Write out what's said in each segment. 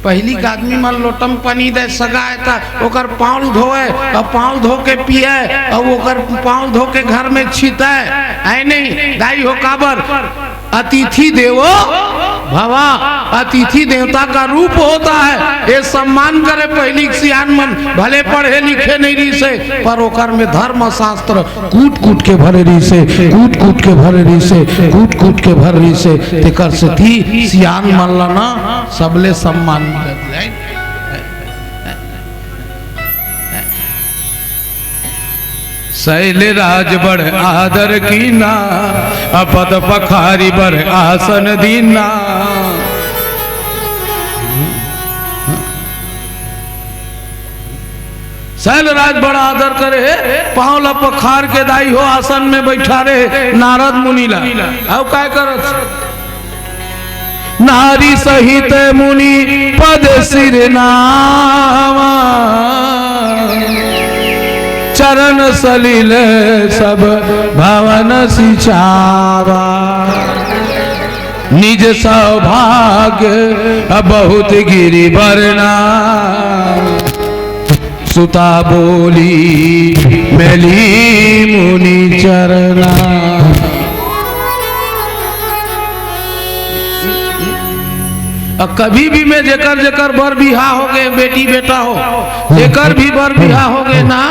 पहली का आदमी मन लोटम पानी दे सगाए था ओकर पाँव धोए और पाँव धो के पिए और ओकर पाँव धो के घर में छिटे है नहीं दाई हो काबर अतिथि देवो भवा अतिथि देवता का रूप होता है ये सम्मान करे पहली सियान मन भले पढ़े लिखे नहीं रही से पर ओकर में धर्म शास्त्र कूट कूट के भरे रही से कूट कूट के भरे रही से कूट कूट के भर रही से तेकर से थी सियान मन लना सबले सम्मान मिलत है। शैल राज बड़ आदर कीना अपद पखारी बड़ आसन दीना। शैल राज बड़ा आदर करे पाँव ला पखार के दाई हो आसन में बैठा रहे नारद मुनि ला अब क्या करत नारी सहित मुनि पद सिर नामा चरण सलिल सब भवन सिचावा निज सौभाग्य बहुत गिरि बरना सुता बोली मैली मुनि चरना। कभी भी मैं जेकर जेकर बर बिहा हो गए बेटी बेटा हो जेकर भी बर बिहा हो गए ना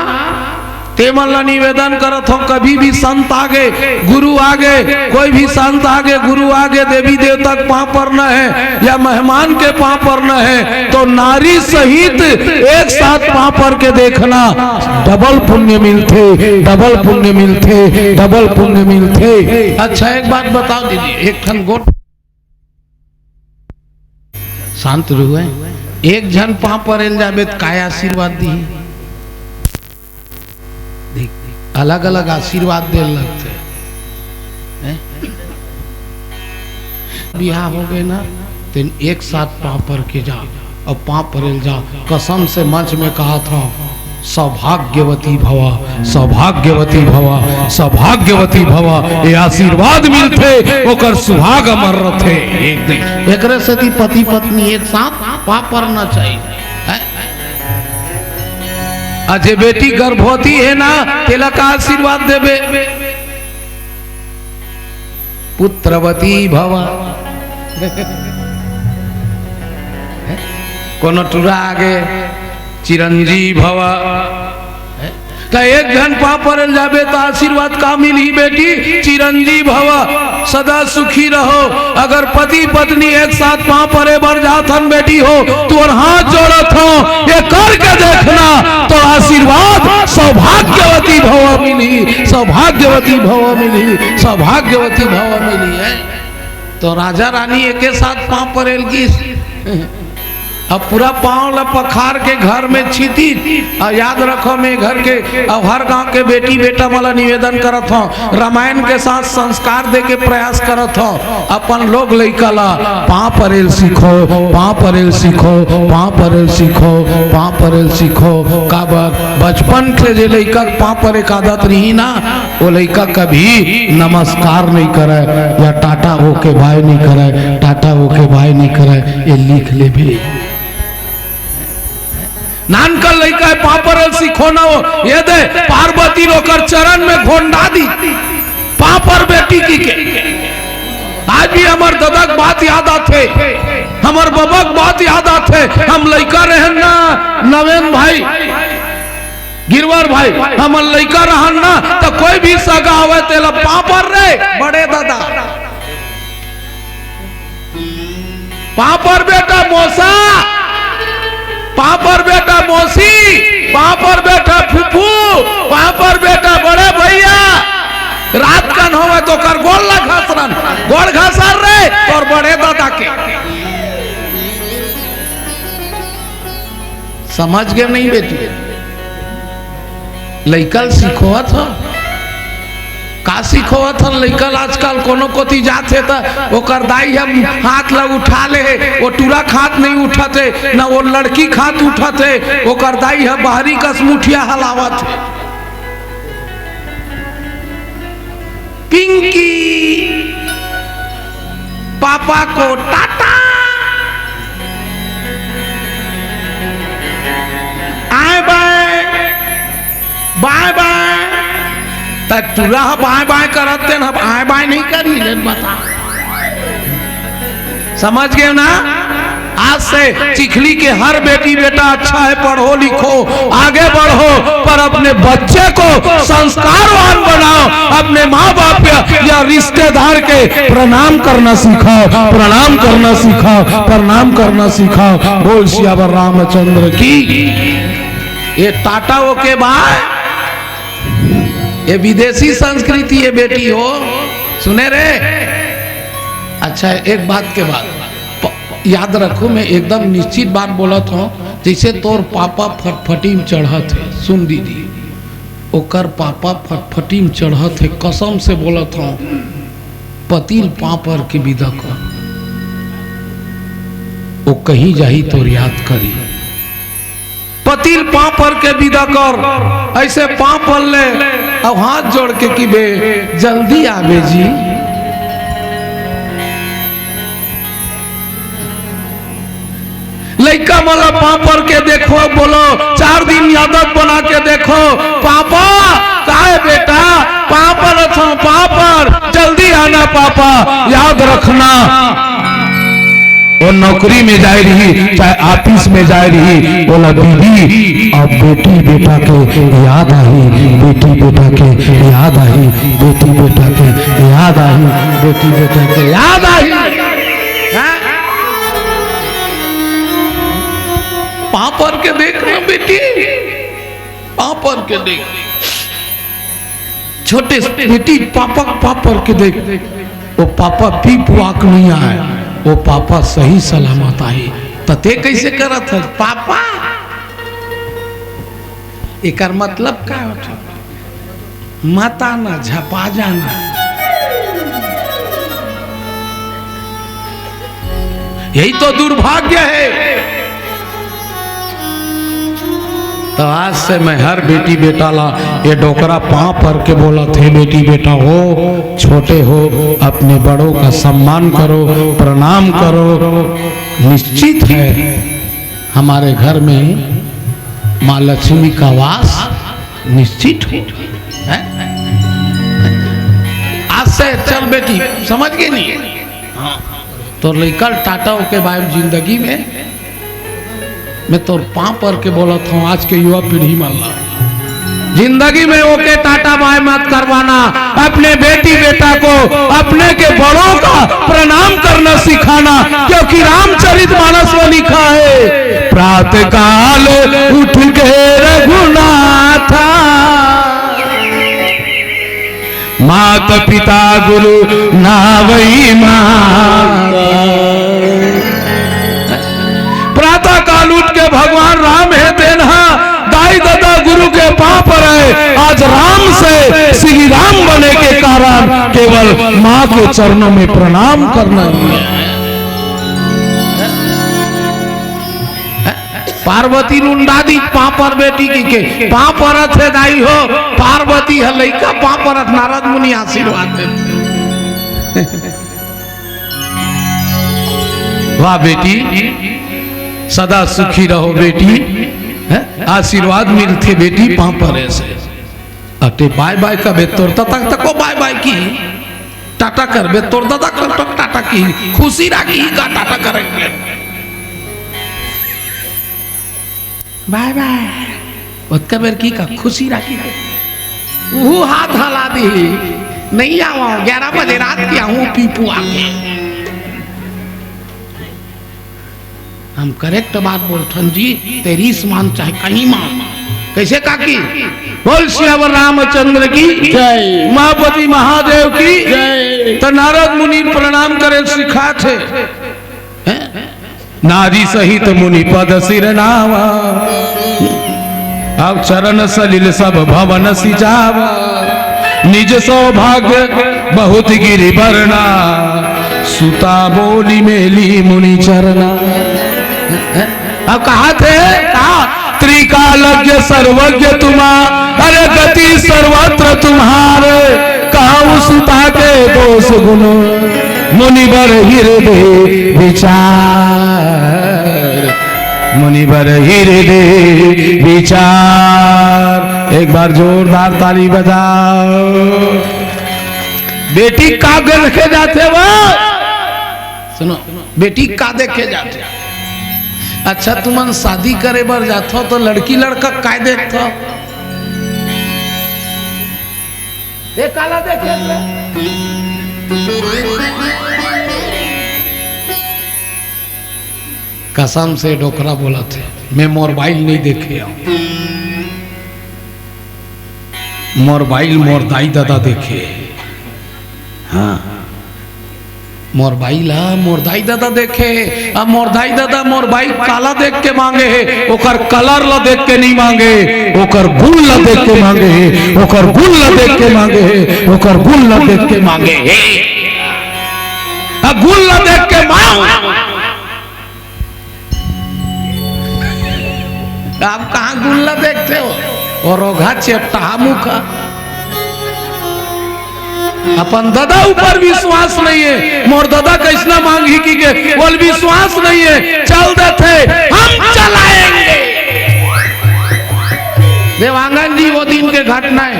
तेमल निवेदन करत हो कभी भी संत आगे गुरु आगे कोई भी संत आगे गुरु आगे देवी देवता के पाँव पर न है या मेहमान के पाँव पर न है तो नारी सहित एक साथ पाँव पर के देखना डबल पुण्य मिलते डबल पुण्य मिलते डबल पुण्य मिलते। अच्छा एक बात बताओ दीदी एक ठन गोट शांत रुए एक जन पाँव पर जाबे काय आशीर्वाद दी अलग अलग आशीर्वाद दे लगते बिहार हो गए ना तो एक साथ पाँव पर के जाओ और पाँव पर जाओ कसम से मंच में कहा था सौभाग्यवती भवा सौभाग्यवती भवा सौभाग्यवती भवा ये आशीर्वाद मिलते ओकर सुहाग अमर रथे एक दिन एक से पति पत्नी एक साथ पाँव पर न चाहिए। अजय बेटी गर्भवती है ना तेला का आशीर्वाद देवे पुत्रवती भवा कोनो टूरा आगे चिरंजीव भवा तो एक घन पाँव पर जाबे तो आशीर्वाद का मिली बेटी चिरंजीव भवा सदा सुखी रहो। अगर पति पत्नी एक साथ पाँव परे बर जाथन बेटी हो तो हाथ जोड़त हो ये करके देखना तो आशीर्वाद सौभाग्यवती भवा मिली सौभाग्यवती भवा मिली सौभाग्यवती भवा मिली है। तो राजा रानी एक साथ पाँव परेल की अब पूरा पाँव ला पखार के घर में छीती और याद रखो मैं घर के अब हर गांव के बेटी बेटा वाला निवेदन करत हूँ रामायण के साथ संस्कार दे के प्रयास करत हूँ अपन लोग लइका ला पाँव परेल सीखो पाँव परेल सीखो पाँव परेल सीखो पाँव परेल सीखो काबर बचपन से जो लइका पाँव पर एक आदत रही ना वो लइका कभी नमस्कार नहीं करे या टाटा ओके भाई नहीं करे टाटा ओके भाई नहीं करे ये लिख ले भी नानकल लइका पापर सीखो ना हो ये दे पार्वती रोकर चरण में घोंडा दी पापर बेटी की के आज भी हमार ददक बात याद आते हमार बबक बात याद आते हम लइका रहन ना नवेन भाई गिरवर भाई हम लइका रहन ना तो कोई भी सगा आवे तेला पापर रे बड़े दादा पापर बेटा मोसा पापर बेटा मौसी पापर बेटा फूफू पापर बेटा बड़े भैया रात कन हो तो कर गोल ला घासरन गोल घासर रे और बड़े दादा के समझ गए नहीं बेटी लइकल सीखोत हो का सीखोत हो लइकल आजकल कोनो कोती जाते तो ओकर दाई हम हाथ ला उठा ले वो टूरा खात नहीं उठाते ना वो लड़की खात उठाते ओकर दाई है बाहरी कस मुठिया हलावत पिंकी पापा को टाटा बाय बाय तक तुरा बाय बाय करते ना बाय बाय नहीं करी ले बता समझ गए ना। आज से चिखली के हर बेटी बेटा अच्छा है, पढ़ो लिखो आगे बढ़ो, पर अपने बच्चे को संस्कारवान बनाओ, अपने माँ बाप या रिश्तेदार के प्रणाम करना सिखाओ, प्रणाम करना सिखाओ, प्रणाम करना सिखाओ। बोल सियावर रामचंद्र की। ये टाटाओं के बाद ये विदेशी संस्कृति है बेटी हो, सुने रे। अच्छा एक बात के बाद याद रखो, मैं एकदम निश्चित बात बोला था, जैसे तोर पापा फटफटी में चढ़त है, सुन दीदी ओकर पापा फटफटी में चढ़त है, कसम से बोला था पतिल पापर के विदा कर, वो कहीं जाही तो याद करी, पतिल पापर के विदा कर, ऐसे पापर ले अब हाथ जोड़ के कि बे जल्दी आवे जी। लड़का वाला पापर के देखो, बोलो 4 दिन आदत बना के देखो, पापा काहे बेटा पापर था, पापर जल्दी आना पापा, याद रखना। वो नौकरी में जा रही चाहे ऑफिस में जा रही, बोला दीदी अब बेटी बेटा के याद आई, बेटी बेटा के याद आई, बेटी बेटा के याद आई, बेटी बेटा के याद आई। पापर के देख रहे बेटी, पापर के देख, छोटे बेटी पापा पापर के देख, वो पापा पीप वाक नहीं आए, वो पापा सही सलामत आए, तते कैसे करत है पापा। एकर मतलब क्या होता, मत आना झपा जाना, यही तो दुर्भाग्य है। तो आज से मैं हर बेटी बेटा ला ये डोकरा पाँव पर के बोला थे, बेटी बेटा हो छोटे हो अपने बड़ों का सम्मान करो, प्रणाम करो। निश्चित है हमारे घर में माँ लक्ष्मी का वास निश्चित हो। आज से चल बेटी, समझ गए नहीं? तो लेकर टाटा के बाद जिंदगी में मैं तो पाँव पर के बोला था, आज के युवा पीढ़ी मान ला जिंदगी में ओके टाटा बाय मत करवाना, अपने बेटी बेटा को अपने के बड़ों का प्रणाम करना सिखाना, क्योंकि रामचरितमानस में लिखा है प्रातः काल उठ के रघुनाथा, माता पिता गुरु नावई माता। प्रातः काल उठ के भगवान राम है देना, दाई दादा गुरु के पांव पर है, आज राम से श्री राम बने के कारण केवल माँ के चरणों में प्रणाम करना है। पार्वती लुंडादी पापर बेटी की के पापरत है दाई हो, पार्वती है लइका पापरत, नारद मुनि आशीर्वाद देते। वाह बेटी सदा सुखी रहो बेटी, आशीर्वाद मिलते बेटी पापर ऐसे। अटे बाय बाय का बेतोर तक तको बाय बाय की टाटा कर बेतोर दादा कर तो टाटा की खुशी रागी का टाटा करेंगे बाय बाय उसका बेर की का खुशी रागी वो हाथ हला दी नहीं आवा 11 बजे रात की आऊं पीपू आके। हम करेक्ट बात बोलथन जी, तेरी मान चाहे कहीं मान। कैसे काकी? बोल श्यावर रामचंद्र की जय, महापति महादेव की जय। तो नारद मुनि प्रणाम करे सिखा थे, नारी सहित मुनि पद सिर नावा, अब चरण सलिल सब भवन सिजावा, निज सौभाग्य बहुत गिरि बरना, सुता बोली मेली मुनि चरना। अब कहा थे कहा त्रिकालज्ञ सर्वज्ञ तुम्हारे, अरे गति सर्वत्र तुम्हारे, कहूँ सुता के दोष गुण, मुनिवर हृदय विचार, मुनिवर हृदय विचार। एक बार जोरदार ताली बजाओ। बेटी का देखे जाते वो सुनो, बेटी का देखे जाते। अच्छा तुमन शादी करे बर जाथो तो लड़की लड़का काय देखथो? ये काला देखे कसम से डोकरा बोला थे, मैं मोबाइल नहीं देखे, मोबाइल मोर दाई दादा देखे। हाँ मोबाइल मोर दाई दादा देखे। अब मोर दाई दादा मोर बाइक काला देख के मांगे है, ओकर कलर ला देख के नहीं मांगे, ओकर गुण ला देख के मांगे है, ओकर गुण ला देख के मांगे है, ओकर गुण ला देख के मांगे है। अब गुण ला देख के मांग, आप कहाँ गुण ला देखते हो? और ओघा चेपटा मुखा। अपन दादा ऊपर विश्वास नहीं है, मोर दादा कैसना मांगी की के बोल विश्वास नहीं है, चल देते हम चलाएंगे। देवांगन जी वो दिन के घटना है,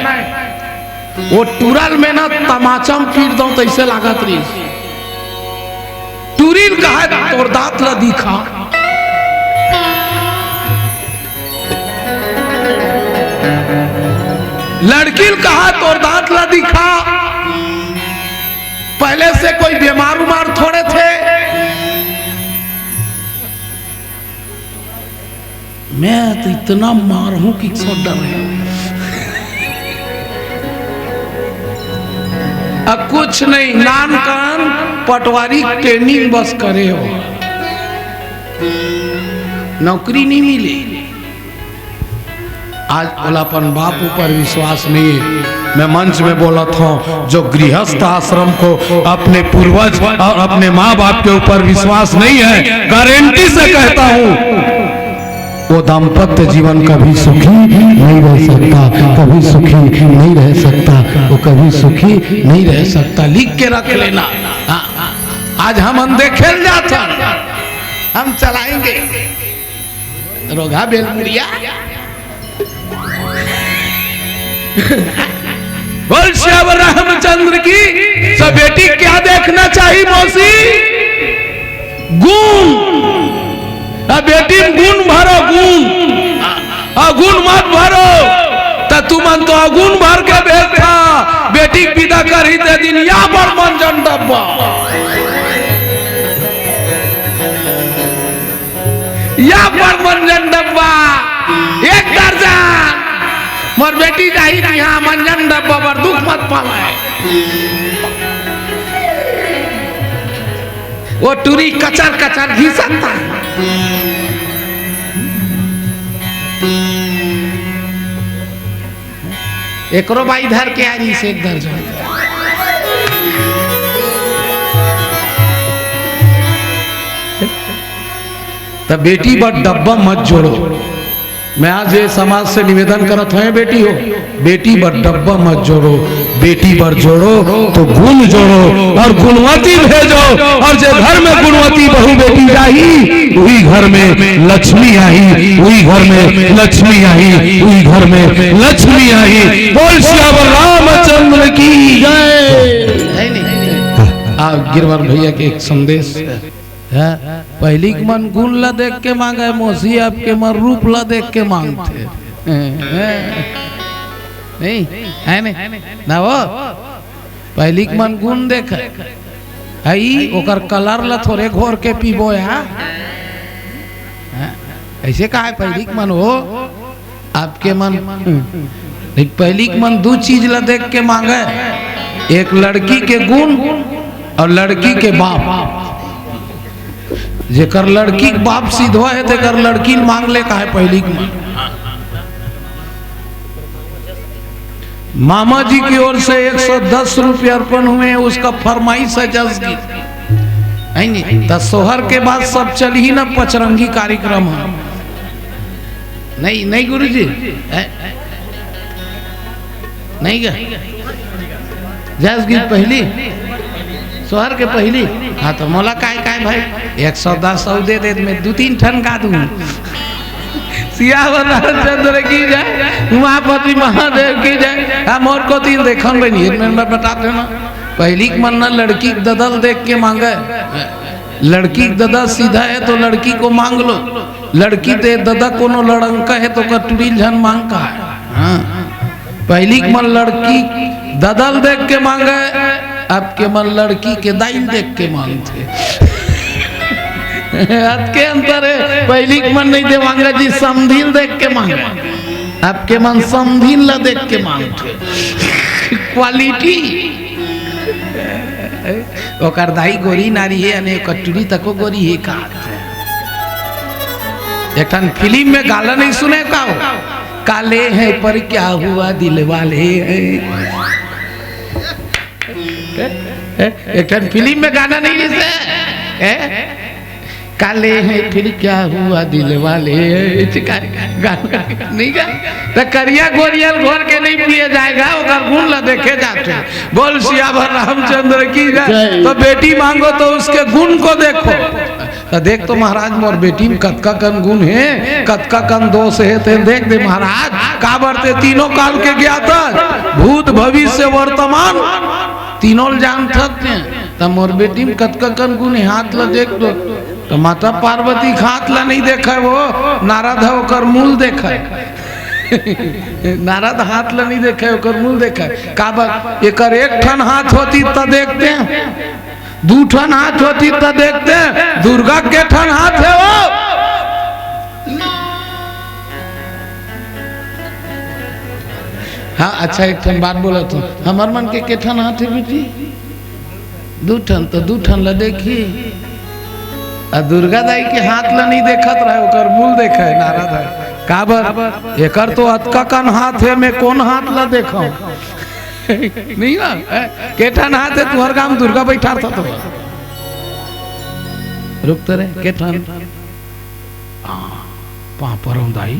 वो टूरल में ना तमाचम पीट दो तो ऐसे लागत रही। टूरिल कहा तोर दांत ला दिखा, लड़की कहा तोर दांत ला दिखा। पहले से कोई बीमार उमार थोड़े थे, मैं तो इतना मार हूं कि सब डर है। अब कुछ नहीं, नान कान पटवारी ट्रेनिंग बस करे हो, नौकरी नहीं मिली। आज बोला अपन बाप ऊपर विश्वास नहीं है। मैं मंच में बोला था, जो गृहस्थ आश्रम को अपने पूर्वज और अपने माँ बाप के ऊपर विश्वास नहीं है, गारंटी से कहता हूँ वो दाम्पत्य जीवन कभी सुखी नहीं रह सकता, कभी सुखी नहीं रह सकता, वो कभी सुखी नहीं रह सकता। लिख के रख लेना। आज हम देखे जाता, हम चलाएंगे रोगा बेलमुड़िया। बोल श्याम रामचंद्र की। सब बेटी क्या देखना चाहिए मौसी? गुण। बेटी गुण भरो, गुण अगुण मत भरो। तो तुमन तो अगुण भर के देखा, बेटी विदा कर ही दे दिन या पर मंजन डब्बा, या पर मंजन डब्बा, एक दर्जन मोर बेटी जाही यहाँ मंजन डब्बा पर दुख मत पावे। वो टूरी कचर कचर घिसता। एक रो भाई धर के आ रही से एक दर्जन। तब बेटी पर डब्बा मत जोड़ो। मैं आज ये समाज से निवेदन करत है, बेटी हो, बेटी पर डब्बा मत जोड़ो, बेटी पर जोड़ो तो गुण जोड़ो और गुणवती भेजो। और जो घर में गुणवती बहू बेटी जाही, वही घर में लक्ष्मी आई, वही घर में लक्ष्मी आई, वही घर में लक्ष्मी आई। बोल श्याम रामचंद्र की जय। गिरवर भैया के एक संदेश है, पहली मन गुण ला देख के मांगे, मौसी आपके मन रूप ला देख के मांगते नहीं है नहीं ना। वो पहली मन गुण देख है, ओकर कलर ला थोड़े घोर के पीबो है, ऐसे कहा है पहली मन हो आपके मन। पहली मन दो चीज ला देख के मांगे, एक लड़की के गुण और लड़की के बाप। जेकर लड़की बाप सीधवा है तेकर लड़की मांग ले का है पहली मांग। मामा जी की ओर से 110 रुपये अर्पण हुए, उसका फरमाइश है जज की नहीं। सोहर के बाद सब चल ही ना पचरंगी कार्यक्रम है। नहीं नहीं गुरुजी नहीं गा जज की पहली सोहर के पहली। हाँ तो मोला काय काय भाई 110 दे दे, मैं 2-3 ठन गा दूं। सियावर रामचंद्र की जय, उमापति महादेव की जय। हम और को तीन देखन बनी मैं बताते ना, पहली मन ना लड़की ददल देख के मांगे, लड़की ददा सीधा है तो लड़की को मांग लो, लड़की दे ददा कोनो लड़ंका है तो कटुड़ी झन मांग का है। हाँ पहली मन लड़की ददल देख के मांगे, अब के मन लड़की के दाइन देख के मांगते। आज के अंतर है, पहली मन नहीं दे मांगे जी समधिल देख के मांगे, अब के मन समधिल ला देख के मांगते। क्वालिटी ओकर दाई गोरी नारी है अने कटुरी तको गोरी है का। एक फिल्म में गाला नहीं सुने का हो, काले हैं पर क्या हुआ दिल वाले हैं। एक फिल्म में गाना नहीं है, काले हैं फिर क्या हुआ दिल वाले गाना नहीं गा तो करिया गोरियल घोर के नहीं पिए जाएगा, ओकर गुण ला देखे जाते। बोल सियावर रामचंद्र की जय। तो बेटी मांगो तो उसके गुण को देखो, तो देख तो महाराज मोर बेटी में कतका कन गुण है, कतका कन दोष है, ते देख दे महाराज। का बरते तीनों काल के ज्ञाता, भूत भविष्य वर्तमान तीनों जान सकते हैं। तो मोर बेटी में कतका कन गुण है, हाथ ला देख दो। तो माता पार्वती हाथ ला नहीं देखा है, वो नारद है ओकर मूल देखा है। नारद हाथ ला नहीं देखा है, ओकर मूल देखा है। का बात एकर एक ठन हाथ होती तो देखते हैं, दू ठन हाथ होती तो देखते हैं, दुर्गा के ठन हाथ है वो। हाँ अच्छा एक ठन बात बोला तो हमार मन के ठन हाथ है बेटी, दू ठन तो दू ठन ला देखी। दुर्गा दाई के हाथ ला नहीं देखत रहे, ओकर मूल देखा है नारद है। काबर एकर तो अतका कन हाथ है, मैं कौन हाथ ला देखा नहीं ना केठन हाथ है। तुहर गांव दुर्गा बैठा था तो रुकते रहे केठन पापरों दाई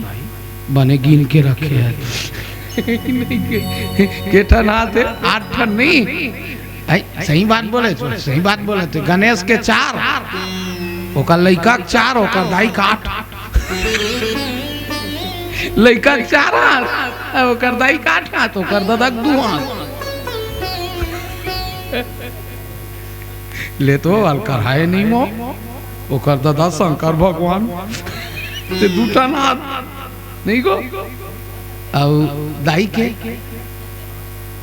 बने गिन के रखे है। केठन हाथ है, 8 ठन नहीं। सही बात बोले, सही बात बोले थे। गणेश के 4, ओकर लइका 4, ओकर दाई 8। लइका 4 हाथ, ओकर दाई 8 हाथ, ओकर दादा 2 हाथ। ले तो अलकर है नहीं मो, ओकर दादा शंकर भगवान ते 2 ठन हाथ नहीं को, और दाई के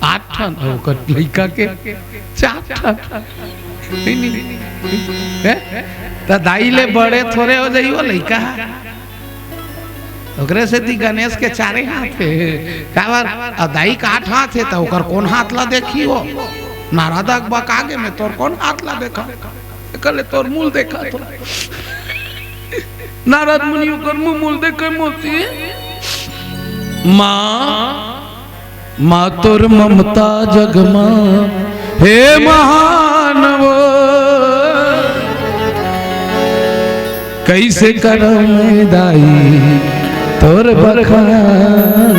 8 ठन, ओकर लइका के 4 ठन। तो दाई ले बड़े थोड़े हो जाइयो लइका, ओकरे से ती गणेश के 4 हाथ है। काबर और दाई का 8 हाथ है, तो ओकर कौन हाथ ला देखियो। नारद अकबक आगे में तोर कौन हाथ ला देखा, कले तोर मूल देखा तो नारद मुनि ओकर मूल देखे मोती। माँ तोर ममता जगमा हे महान वो, कैसे करम दाई तोर बखान।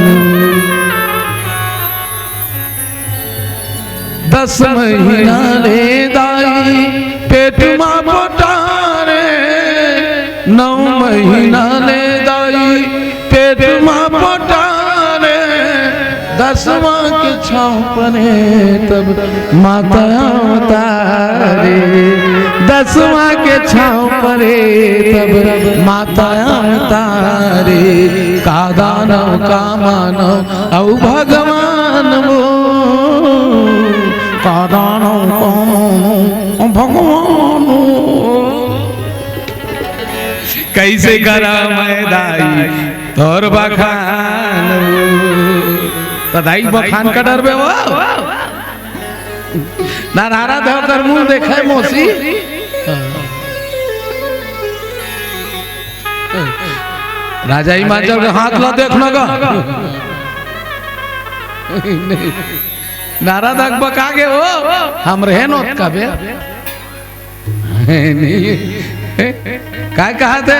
10 महीना ले दाई पेट माँ पोटारे, 9 महीना ले दाई पेट माँ पोटारे, 10वां के छाँव परे तब माता अवतारे। 10वां के छाँव परे तब माता अवतारे। का दानव का मानव औ भगवान वो, का दानव का भगवान कैसे करा मैं दाई तोर बखान। तो दाई बखान का डर बे वो नारा देव कर मुंह देखे मौसी। राजा हिमाचल के हाथ ला देखना का नारा दक बका के हो हम रहे नोत का बे नहीं काय कहा थे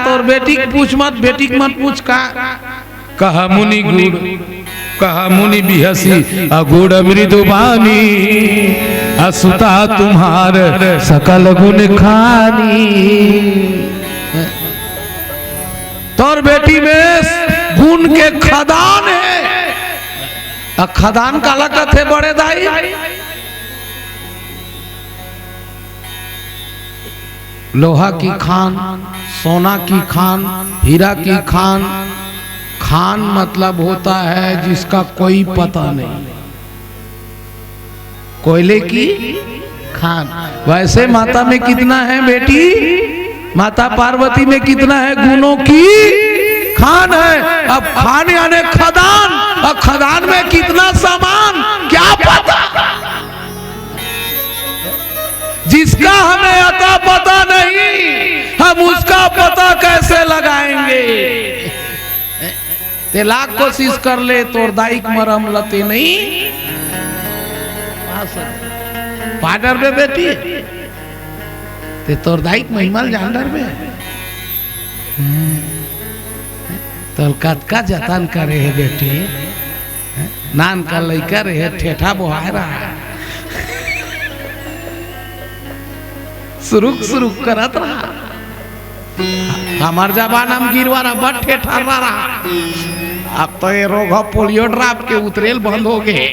तोर बेटी पूछ मत, बेटी मत पूछ। का कहा मुनि गुड़, कहा मुनि बिहसी अगुड़ मृदुबानी, असुता तुम्हार सकल गुण खानी। तोर बेटी बेटी में गुण के खदान है। खदान काला कथे बड़े दाई, लोहा की खान, सोना की खान, हीरा की खान। खान मतलब होता है जिसका कोई पता नहीं, कोयले की खान। वैसे माता में कितना है बेटी, माता पार्वती में कितना है गुणों की खान है। अब खान यानी खदान, और खदान में कितना सामान क्या पता, जिसका हमें अता पता नहीं हम उसका पता कैसे लगाएंगे। ते लाख कोशिश कर ले तोर दाइक मरम लते नहीं पाडर में बेटी, ते तोर दाइक महिमल जानडर में तोर कतका जतन करे है बेटी। नान का लइका रहे ठेठा बोहाय रहा है, सुरुक सुरुक करत रहा। हमार जबान हम गिरवारा बट ठेठा रहा। अब तो ये रोग पोलियो ड्राप के उतरेल बंद हो गए,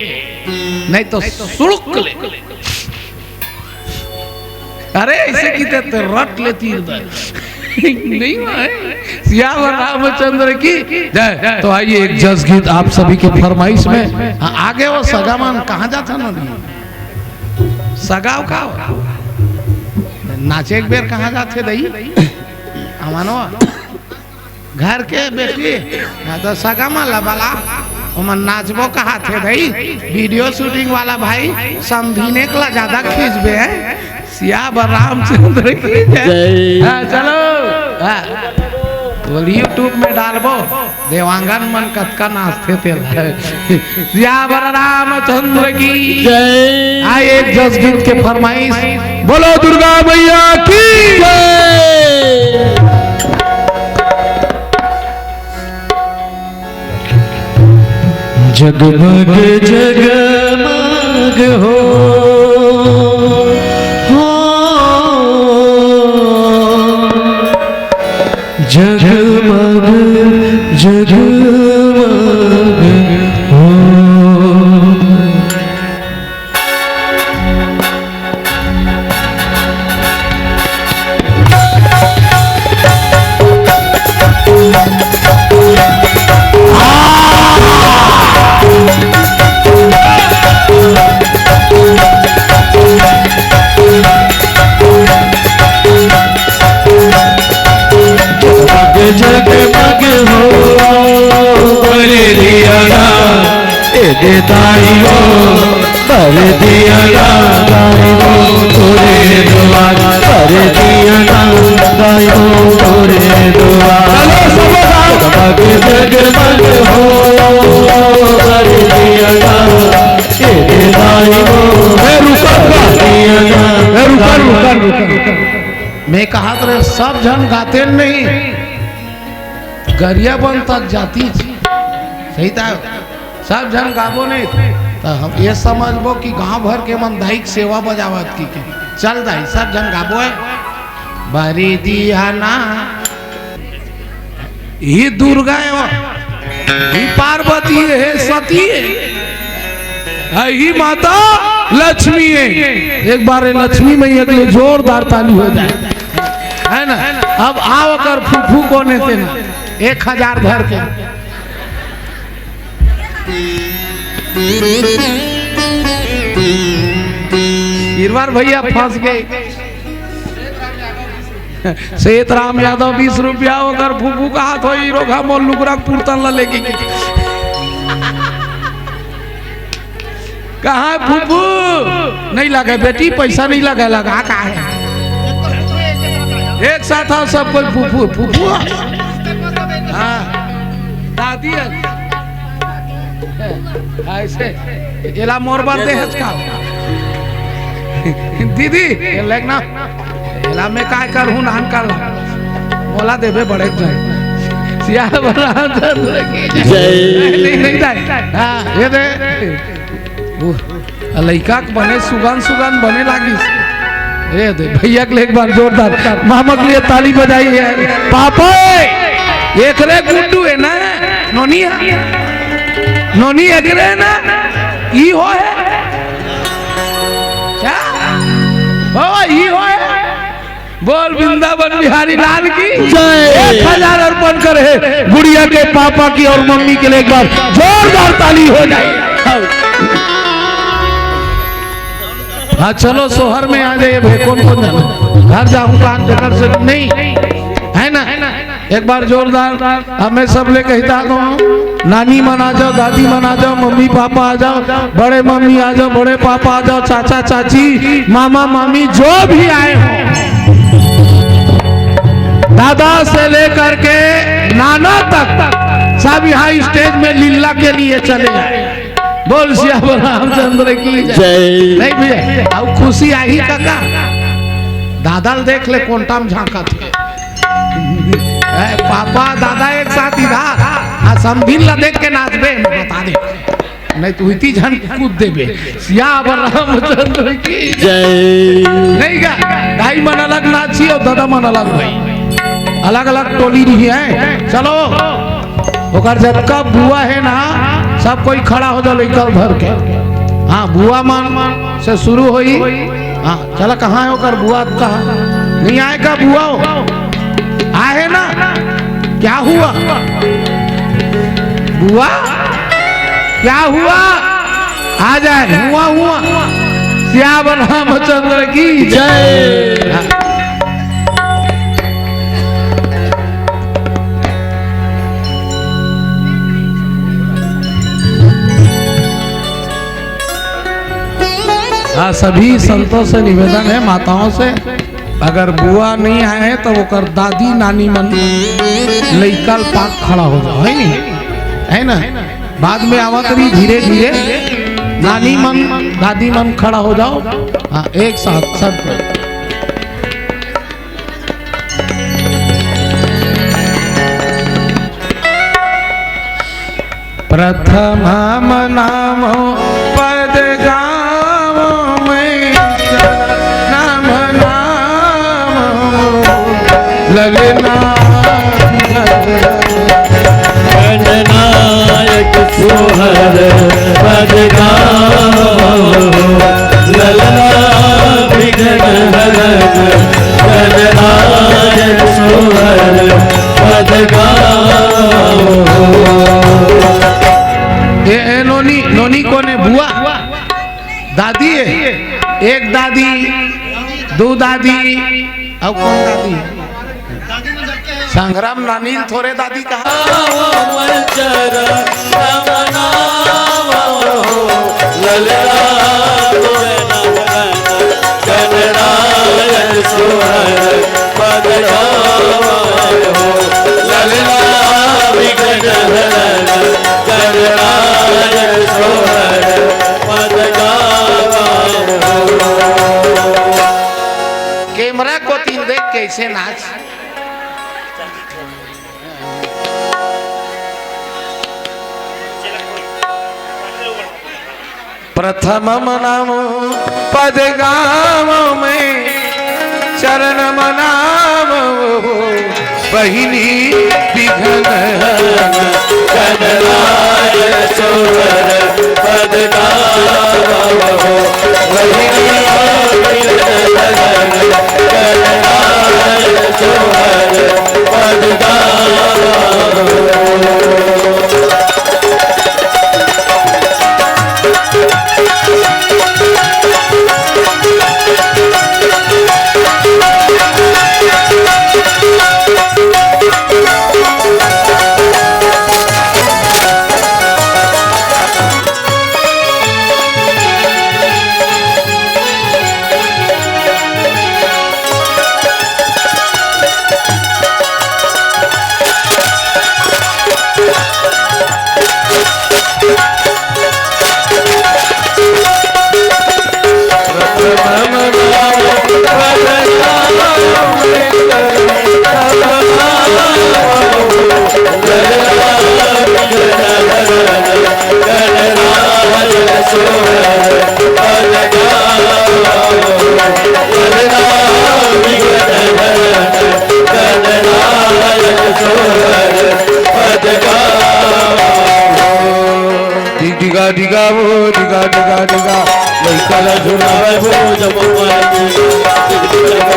नहीं तो सुरुक ले। अरे ऐसे की ते रट लेती नहीं सियावर रामचंद्र की जय। तो आइए एक जज गीत आप सभी के फरमाइश में। आगे वो सगामान कहाँ जाता ना, सगाव का नाचे एक बेर कहाँ जाते दई अमानो घर के बेटी तो सगामा लबाला मन नाचबो कहा थे दई। वीडियो शूटिंग वाला भाई समझीने का ज्यादा खींचबे है। सियावर रामचंद्र की जय। चलो यूट्यूब में डालबो देवांगन मन कतका नाचते थे। सियावर रामचंद्र की जय। आए एक जज गीत के फरमाइश, बोलो दुर्गा मैया की जय। जगमग जगमग हो जगमग जगमग हो। जगमग हो बरे दिया दाई हो, बरे दिया दाई हो तोरे द्वार, बरे दिया दाई हो तोरे द्वार। जगमग जगमग हो बरे दिया दाई हो। मैं कहा तो सब जन गाते नहीं, गरियाबंद तक जाती थी, सही था। सब जन गाबो नहीं तो हम ये समझबो कि गांव भर के मन दाइक सेवा बजावत की के चल दाई सब जन गाबो है। बरी दिया ना ये दुर्गा है, ये पार्वती है, सती है, ये माता लक्ष्मी है। एक बार लक्ष्मी मैया के लिए जोरदार ताली हो जाए, है ना। अब आओ कर फूफू कोने थे ना 1000 धर के। गिरवार भैया फंस गए। सेत राम यादव 20 रुपया अगर फूफू का हाथ हो रोगा मोल लुकरा पुरतन ला लेके कहा फूफू नहीं लगे बेटी, पैसा नहीं लगे, लगा का है एक साथ आओ सब कोई फूफू फूफू। हाँ दादी ऐसे एला मोर बार दे का दीदी लेगना एला में काय कर हूं नान कर बोला देबे बड़े जन सियावर रामचंद्र की जय। नहीं जाए हां ये दे लइका बने सुगन सुगन बने लागी। ये दे भैया के लिए एक बार जोरदार मामा के लिए ताली बजाइए। पापा एकरे गुड्डू है ना नोनी नोनी एकरे है ना ई हो है क्या बाबा ई हो है बोल वृंदावन बिहारी लाल की जय 1000 अर्पण करे गुड़िया के पापा की और मम्मी के लिए एक बार जोरदार ताली हो जाए। हाँ चलो सोहर में आ जाइए भाई कौन कौन जाना घर जाऊंगा जगह से नहीं है ना एक बार जोरदार हमें सब ले कहता हूँ नानी मन आ जाओ दादी मन आ जाओ मम्मी पापा आ जाओ बड़े मम्मी आ जाओ बड़े पापा आ जाओ चाचा चाची मामा मामी जो भी आए हो दादा से लेकर के नाना तक सब यहाँ स्टेज में लीला के लिए चले आए। बोल श्याम रामचंद्र की जय। नहीं भैया अब खुशी आई काका दादा देख ले कौन टाइम झांका थे पापा दादा एक साथ इधर समझिन ला देख के नाचबे बता दे नहीं तो इतनी झन कूद देबे श्याम रामचंद्र की जय। नहीं का दाई मन अलग नाची और दादा मन अलग भाई अलग अलग टोली नहीं है। चलो ओकर जब का बुआ है ना सब कोई खड़ा हो जाओ लेकर भर के हाँ बुआ मन से शुरू हुई हाँ चला कहाँ है ओकर बुआ कहाँ नहीं आएगा बुआ आए ना क्या हुआ बुआ क्या हुआ आ जाए हुआ हुआ श्याम रामचंद्र की जय। हाँ सभी संतों से निवेदन है माताओं से अगर बुआ नहीं आए हैं तो वो कर दादी नानी मन लेकर पाक खड़ा हो जाओ है ना बाद में आवत भी धीरे धीरे नानी मन दादी मन खड़ा हो जाओ हाँ एक साथ सब प्रथम नाम पद गाँव में नाम लगना गणनायक सोहर पद गाँव ललना विघ्न हरन गणनायक सोहर पद गाँव। ये नोनी नोनी कौन है बुआ दादी है एक दादी दो दादी अब कौन दादी है संग्राम नानी थोड़े दादी कहा कैमरा को तीन देख कैसे नाच प्रथम नाम पद गाँव में चरण मनाम बहिनी विघ्न गणनायक सोहर पद गाँव बहिनी गणनायक सोहर पद गाँव। वो डिगा डिगा डिगा लइका ला झुलावे वो जमो माई पीला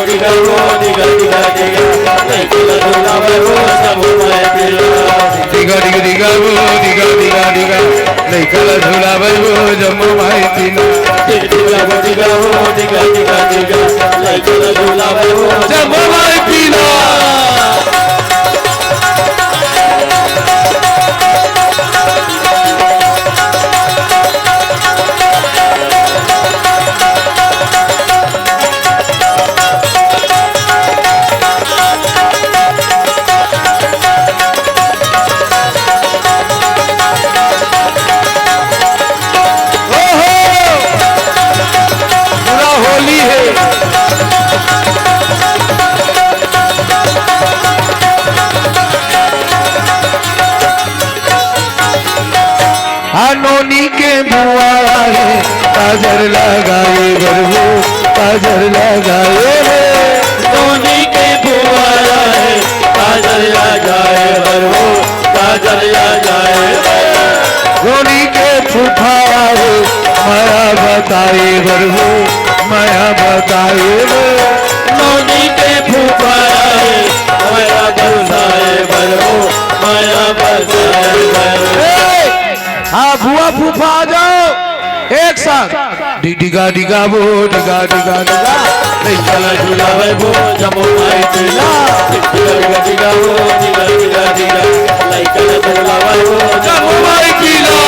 डिगा वो डिगा डिगा डिगा लइका ला झुलावे वो जमो माई पीला डिगा डिगा डिगा वो डिगा डिगा डिगा लइका ला झुलावे वो जमो माई पीला डिगा वो डिगा डिगा डिगा लइका ला झुलावे वो जमो माई पीला नोनी के बुआ है काजर लगाए गरबो काजर लगाए नोनी के बुआ है काजल लगाए गरबो काजल लगाए नोनी के फूफा है माया बताए गरबो माया बताए नोनी के फूफा है माया बताए गरबो माया बताए हाँ बुआ फूफा आ जाओ एक साथ डिगा डिगा वो डिगा डिगा डिगा लइका ला झुलावे वो जमो माई पीला डिगा डिगा वो डिगा डिगा डिगा लइका ला झुलावे वो जमो माई पीला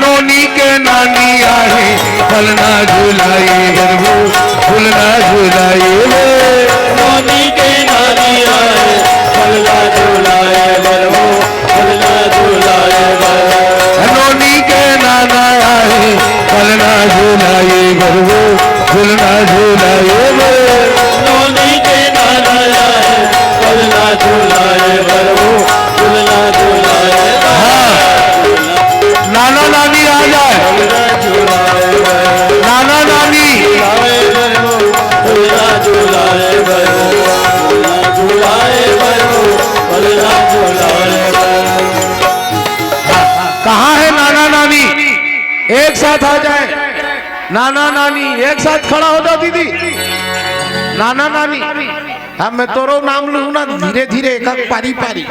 नोनी के नानी आए फलना झुलाए गरबो फुलना झुलाए नोनी के नानी आए फलना झुलाए गरबो फलना झुलाए नोनी के नाना आए फलना झुलाए गरबो फुलना झुलाए नोनी के नाना आए फलना झुलाए गरबो फलना झुलाए नाना नानी आ जाए नाना नानी कहाँ है नाना नानी एक साथ आ जाए नाना नानी एक साथ खड़ा हो जाओ दीदी नाना नानी अब मैं तोरो नाम लू ना धीरे धीरे एक पारी पारी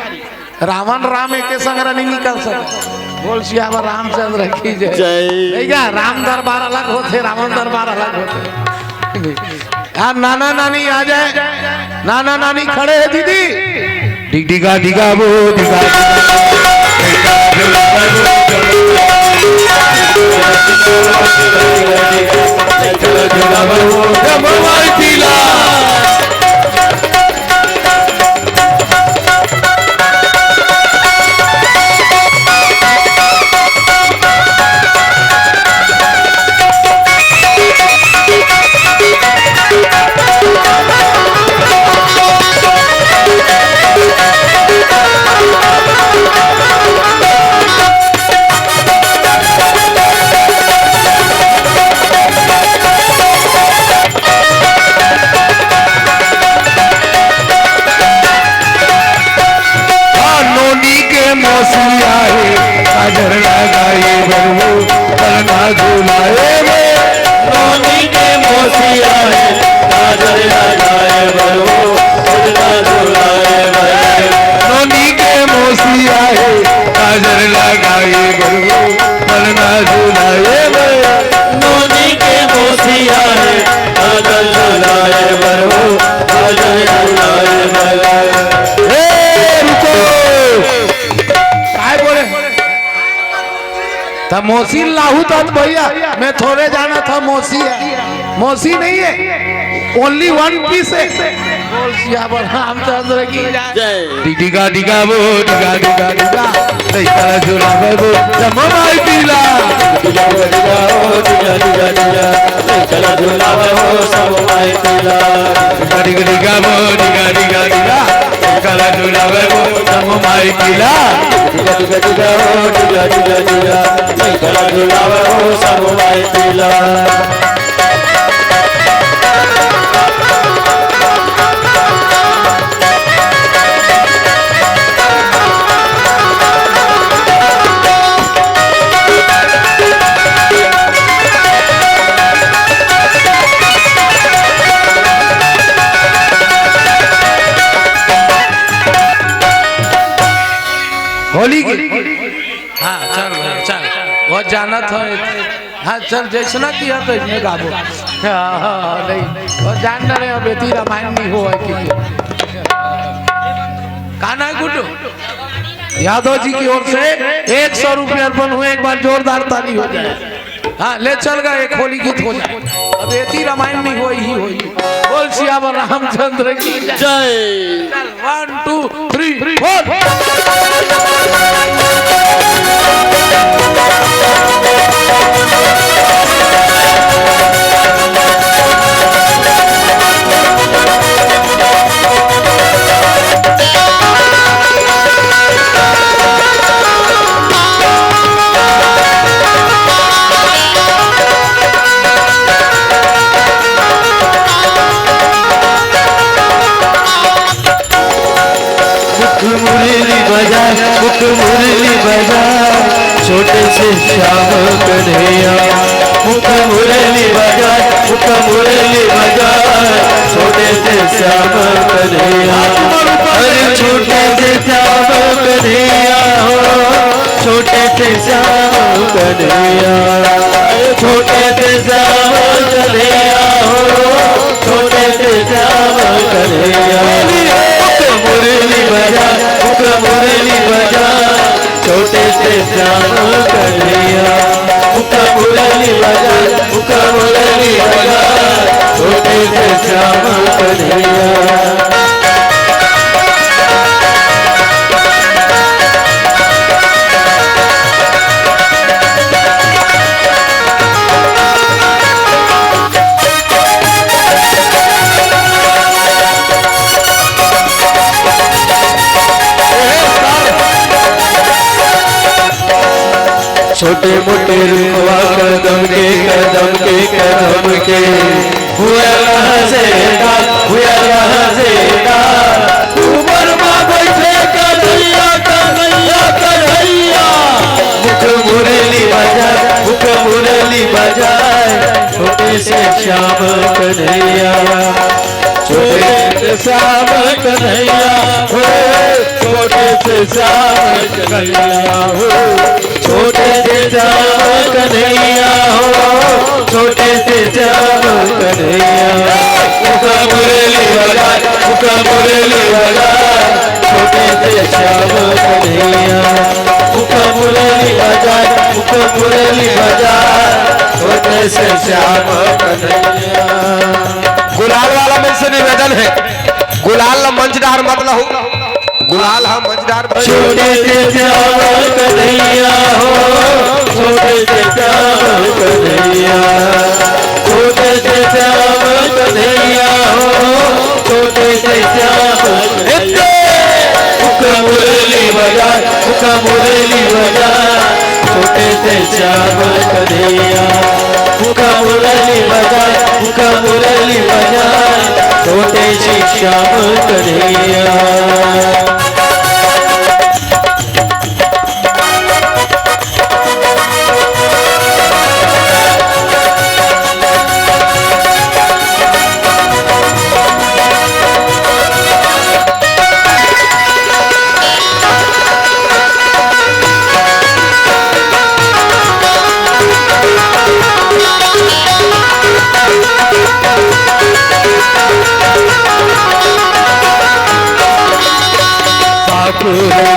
रावण राम एक संग नहीं निकल सकता बोल सियावर रामचंद्र की जय भैया राम दरबार अलग होते रावण दरबार अलग होते यार नाना नानी आ जाए नाना नानी खड़े हैं दीदी डिगा डिगा वो डिगा पीला काजर लगाए बरवो फलना झुलाए नोनी के मोसिया है काजर लगाए बरवो फलना झुलाए नोनी के मोसिया है काजर लगाए बरवो फलना झुलाए नोनी के मोसिया है काजर लगाए बरवो काजर लगाए था मोसी लाहू था भैया मैं थोड़े जाना था मोसी मौसी नहीं है, ओनली वन पीस है। बोल सियावर रामचंद्र की जय। जय डिगा डिगा वो डिगा डिगा डिगा नहीं करा झूला वो जम माई पीला। डिगा डिगा ओ डिगा डिगा डिगा नहीं चला झूला वो सब माई पीला। डिगा डिगा वो डिगा डिगा डिगा नहीं करा झूला वो जम माई पीला। डिगा डिगा डिगा ओ डिगा डिगा डिगा नहीं चला झूला वो सब माई पीला। होली की हाँ चल चल वो जाना था। हाँ चल जैसना किया तो इसने गाबो। हाँ नहीं वो जान रहे हो बेटी रामायण नहीं हो कि काना है गुड्डू। यादव जी की ओर से 100 रुपये अर्पण हुए। एक बार जोरदार ताली हो जाए। हाँ ले चल गए एक होली गीत हो जाए। अब बेटी रामायण नहीं हो ही होई। बोल सियावर रामचंद्र की जय। जय 1 2 3 4 मुरली बजा छोटे से श्याम कन्हैया। मुख मुरली बजा मुख मुरली बजा छोटे से श्याम कन्हैया। अरे छोटे से श्याम कन्हैया हो छोटे से श्याम कन्हैया। छोटे से श्याम कन्हैया हो छोटे से श्याम कन्हैया। मुरली बजा मुख मुरली बजा छोटे से श्याम कन्हैया। मुख मुरली बजा मुख मुरली बजा छोटे से श्याम कन्हैया। छोटे मोटे रुपवा कदम के हुआ हसेगा ऊपर माँ बैठे कन्हैया कन्हैया कन्हैया। मुख मुरली बजाए छोटे से श्याम कन्हैया। छोटे से श्याम कन्हैया हो छोटे से श्याम कन्हैया हो छोटे से श्याम कन्हैया हो छोटे से श्याम कन्हैया। मुख मुरली बजा मुख मुरली बजा छोटे से श्याम कन्हैया। मुख मुरली बजा मुख मुरली बजा छोटे से श्याम कन्हैया। गुलाल वाला में से निवेदन है, गुलाल ला मंचदार मत लहो, गुलाल हम मंचदार। छोटे से श्याम कन्हैया हो छोटे से श्याम कन्हैया। छोटे से श्याम कन्हैया हो छोटे से श्याम कन्हैया। मुख मुरली बजा मुख मुरली बजा छोटे से श्याम कन्हैया। मुख मुरली बजा मुख मुरली बजा छोटे से श्याम कन्हैया।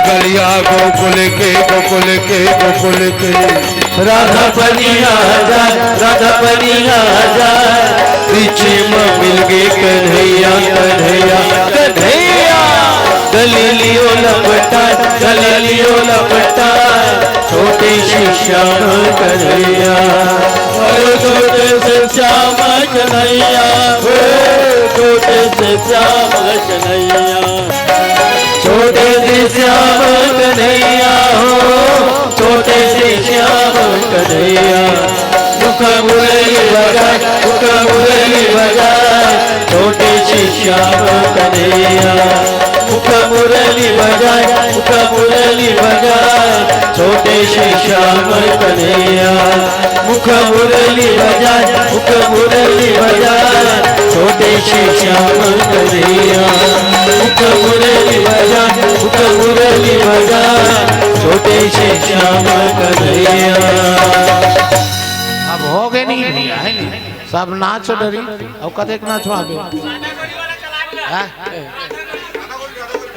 गलिया गोकुल के राधा बनिया जा राधा बनिया जा पीछे में मिल गए कन्हैया कन्हैया कन्हैया गले लियो लपटा गले लियो लपटा छोटे से श्याम कन्हैया छोटे से श्याम कन्हैया छोटे से श्याम कन्हैया छोटे से श्याम कन्हैया हो छोटे से श्याम कन्हैया मुख मुरली बजा मुख मुरली बजा छोटे से श्याम कन्हैया मुख मुरली बजा मुख मुरली बजा छोटे से श्याम कन्हैया मुख मुरली बजा मुख मुरली बजा छोटे से श्याम कन्हैया मुख मुरली बजा मुख मुरली बजा छोटे से श्याम कन्हैया। अब हो गए नहीं भैया है नहीं सब नाच डरी अब कदे नाच आगे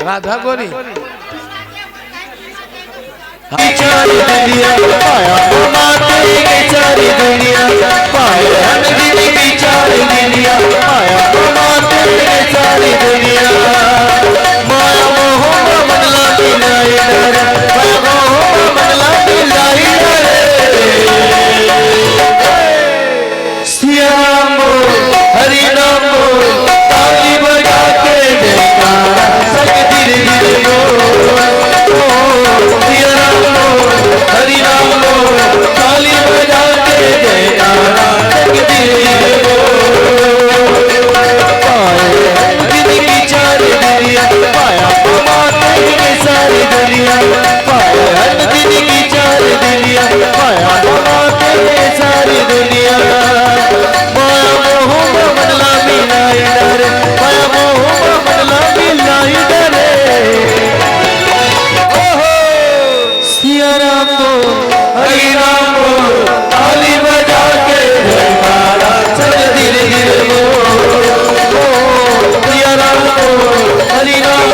राधा गोरी सारी दुनिया पाया माते की सारी दुनिया पाया हनदी की सारी दुनिया पाया माते की सारी दुनिया माया मोह मनला मिलाई डर माया मोह मनला मिलाई डर सिया राम हरि नाम ताली बजा के जयकारा संग धीरे धीरे हरि राम ताली बजा के जयकारा संग धीरे पाए जिंदगी सारी दुनिया पाया माते की सारी दुनिया पाया जिंदगी सारी दुनिया पाया माते की सारी दुनिया माया मोह मनला मिलाई डर माया मोह मनला मिलाई डर सिया राम हरि राम ताली बजा के जयकारा चल धीरे धीरे सिया राम हरि राम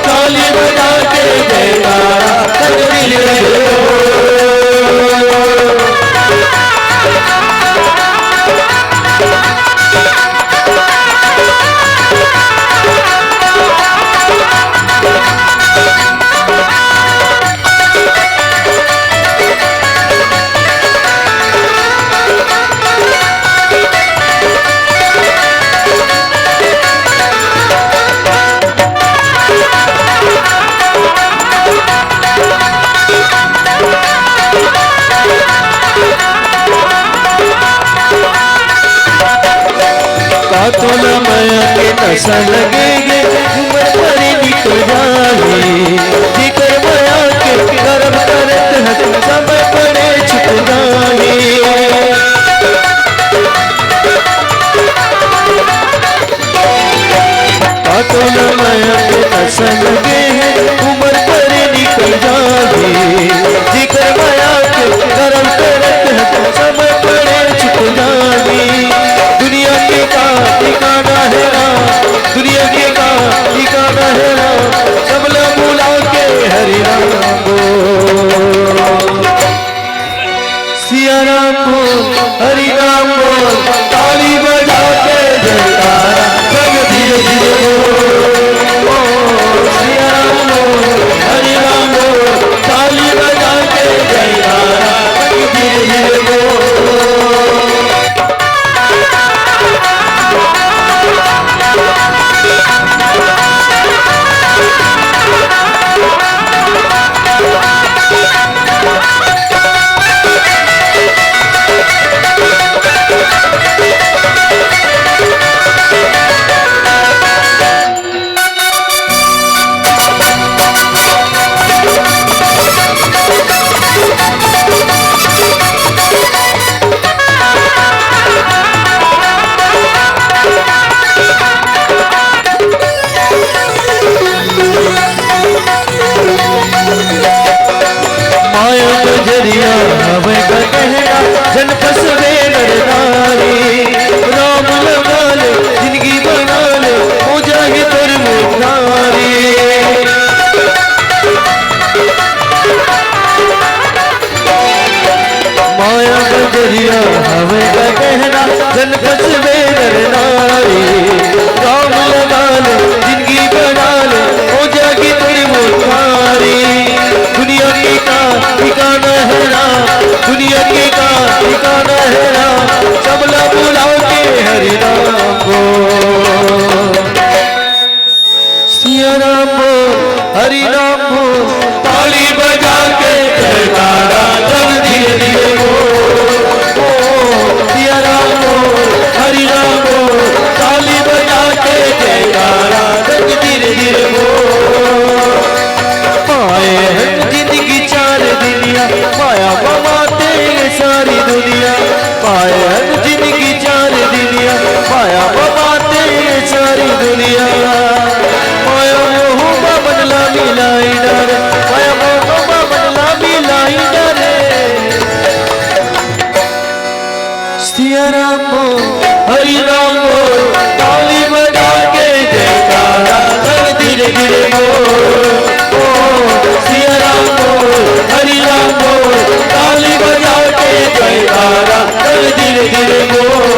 ताली बजा के जयकारा चल धीरे धीरे कातोला माया के नशा लगेगे उम्र भरी निकल जाए जिकर माया के गर्भ करत है सब पड़े छुप जाए कातोला माया के नशा लगे हैं उम्र भरी निकल जाए जिकर माया के गर्भ करत है सब पड़े छुप जाए दुनिया के का ठिकाना है राम दुनिया के का ठिकाना है राम सब लोग बुला के हरि राम सिया राम हरि राम ताली बजा के जयकारा सब धीरे धीरे सिया राम हरि राम ताली बजा के जयकारा सब धीरे धीरे जरिया हमें का कहना जन फसवे नरनारी राम लगा ले जिंदगी बना ले हो जाए पर मुरारी माया का जरिया हमें का कहना जन फसवे नर नारी, राम लगा ले जिंदगी बना ले, हो जाएगी तेरी मुखारी। दुनिया की का ठिकाना है राम, दुनिया की का ठिकाना है राम, सबला बुलाओ के हरि नाम को। सिया राम बोल, हरि नाम बोल, ताली बजा के जयकारा जग धीरे धीरे बोल। सिया राम बोल, हरि नाम बोल, ताली बजा के जयकारा जग धीरे धीरे बोल। पाए हैं जिंदगी चार दुनिया, माया ममाते सारी दुनिया। पाए हैं जिंदगी चार दुनिया, माया ममाते सारी दुनिया। माया मोह बदला मिलाई डरे, माया मोह बदला मिलाई डरे। सिया राम बोल, हरि राम बोल, ताली बजा के जयकारा जग धीरे धीरे बोल। सिया राम बोल, हरि राम बोल, ताली बजा के जयकारा जग धीरे धीरे बोल।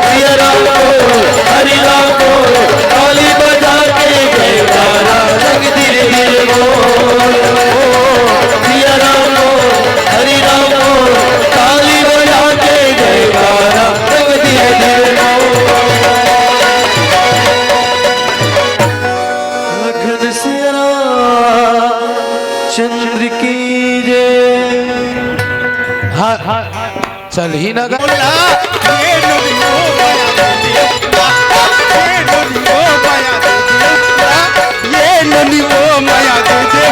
सिया राम बोल, हरि राम बोल, ताली बजा के जयकारा जग धीरे धीरे बोल। सिया राम बोल, हरि राम बोल, ताली बजा के जयकारा जग धीरे धीरे बोल। लखन सिया चंद्र की जय। हाँ हाँ चल ही ना गा। ये नदियों माया तुझे, ये नदियों माया तुझे।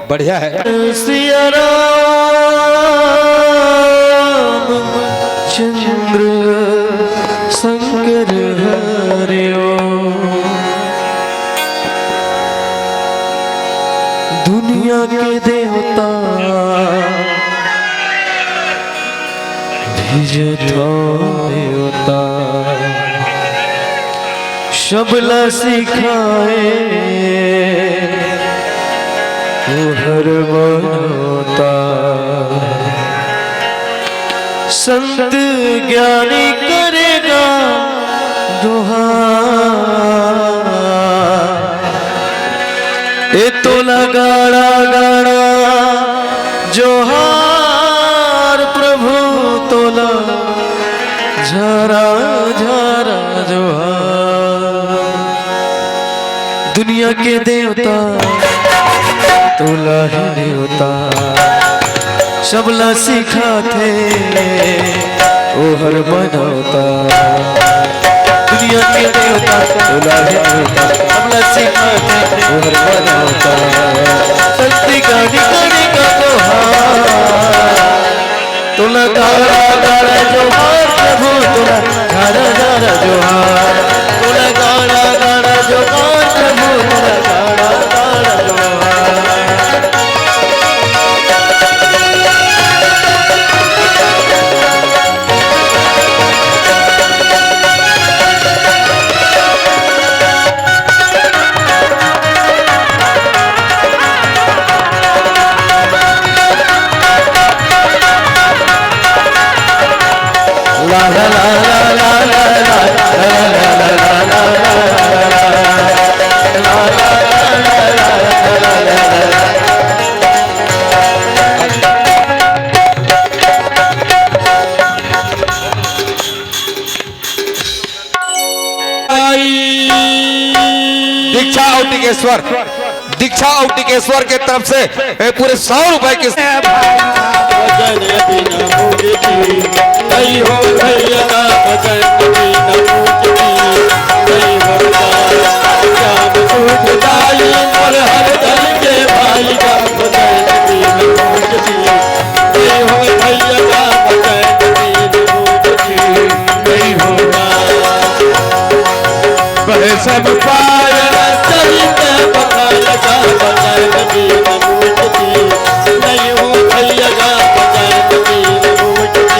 बढ़िया है। सिया राम चंद्र शंकर हरिओ। दुनिया के देवता भिजो देवता, शबला सिखाए हर बनता। संत ज्ञानी करेगा दोहार, ए तो लगाड़ा गाड़ा जोहार प्रभु तोला झरा झरा जोहार। दुनिया के देवता तोला ही देवता, सबला सिखाते ओहर बनौता। दुनिया के देवता तोला ही देवता, सबला सिखाते ओहर बनौता। शक्ति गाड़ी गाड़ी का दोहार, तोला गाड़ा गाड़ा जोहार प्रभु तोला झारा झारा जोहार। तोला गाड़ा गाड़ा जोहार प्रभु तोला गाड़ा गाड़ा जोहार। la la la la la la दीक्षा और टिकेश्वर दीक्षा और टिकेश्वर के तरफ से पूरे 100 रुपए की भजन बिना मुक्ति नहीं हो भैया भजन बिना मुक्ति नहीं होता श्याम सूझ जाई और हर दल के भाई का भजन बिना मुक्ति नहीं हो भैया भजन बिना मुक्ति नहीं होता वह सब पाया चलते बताएगा भजन बिना मुक्ति नहीं हो भैया भजन बिना मुक्ति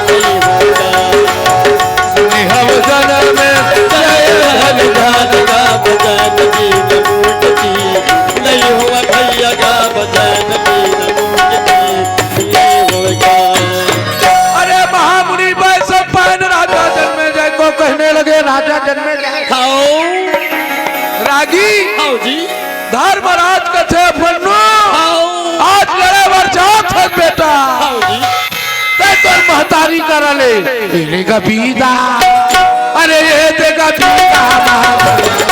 नहीं होता हम जन्म में जय हनुमान का भजन बिना मुक्ति नहीं हो भैया भजन बिना मुक्ति नहीं होगा अरे महामुनि वैसे पान राजा जन्मे जय को कहने लगे राजा जन्मे जय खाओ रागी खाओ जी धर्मराज कथे फन्नो खाओ आज लड़े वर्षात है बेटा खाओ जी ते तो महतारी कर ले लेगा बीदा अरे ये देगा बीदा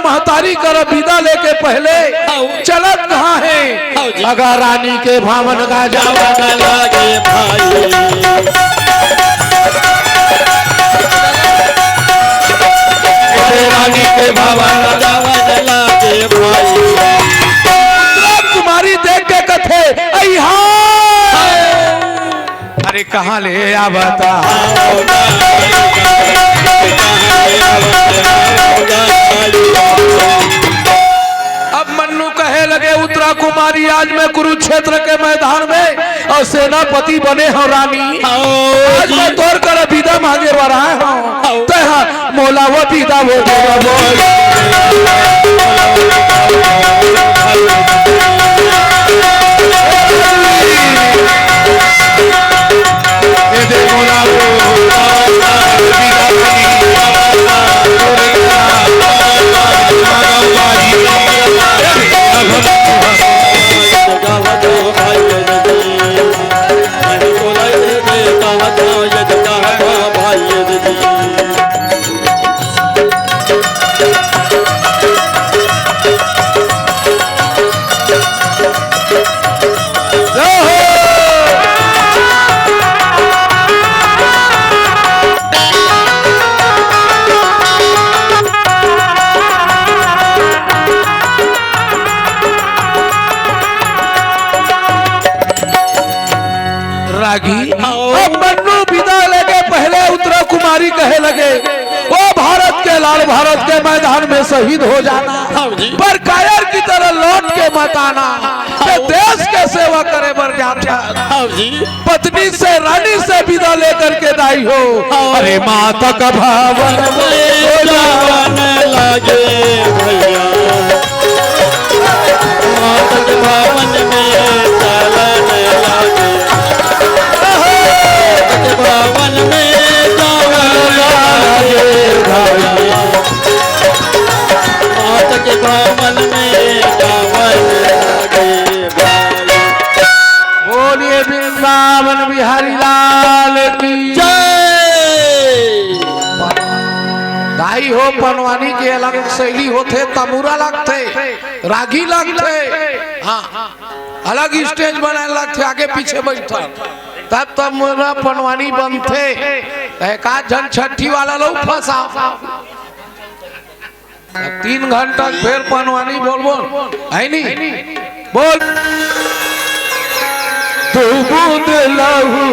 महतारी कर विदा लेके पहले चलत कहाँ है अगर रानी के भावन का जावन लागे भाई रानी के भावन जावन लागे भाई तुम्हारी देख के कथे अरे कहाँ ले आवता अब मन्नू कहे लगे उत्तरा कुमारी आज मैं कुरुक्षेत्र के मैदान में और सेनापति बने हो रानी आज मैं तोड़ कर विदा मांगे वाला हूँ मोला वो विदा वो मन्नू विदा लेके पहले उत्तरा कुमारी कहे लगे वो भारत के लाल भारत के मैदान में शहीद हो जाना पर कायर की तरह लौट के मत आना देश के सेवा करे बर जाता पत्नी से रानी से विदा लेकर के दाई हो अरे माता का भावन लागे भैया माता के भावन में चलन लागे भावन में माता के भावन में बोलिए वृंदावन बिहारी लाल की जय दाई हो पनवानी के अलग शैली होते तमुरा लगते रागी लगते हाँ अलग स्टेज बनाए लगते आगे पीछे बैठा तब तब मोरा पनवानी बनते एक जन छठी वाला लोग फंसा 3 घंटा फिर पनवानी बोल बोल है नहीं बोल तू बूंद लहू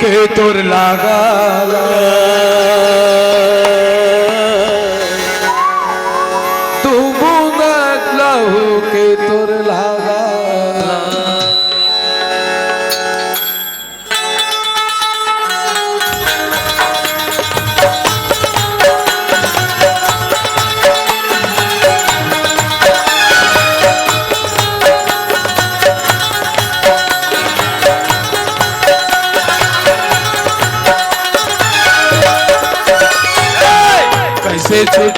के तोर लागा तू बूंद लहू के तोर लागा छुट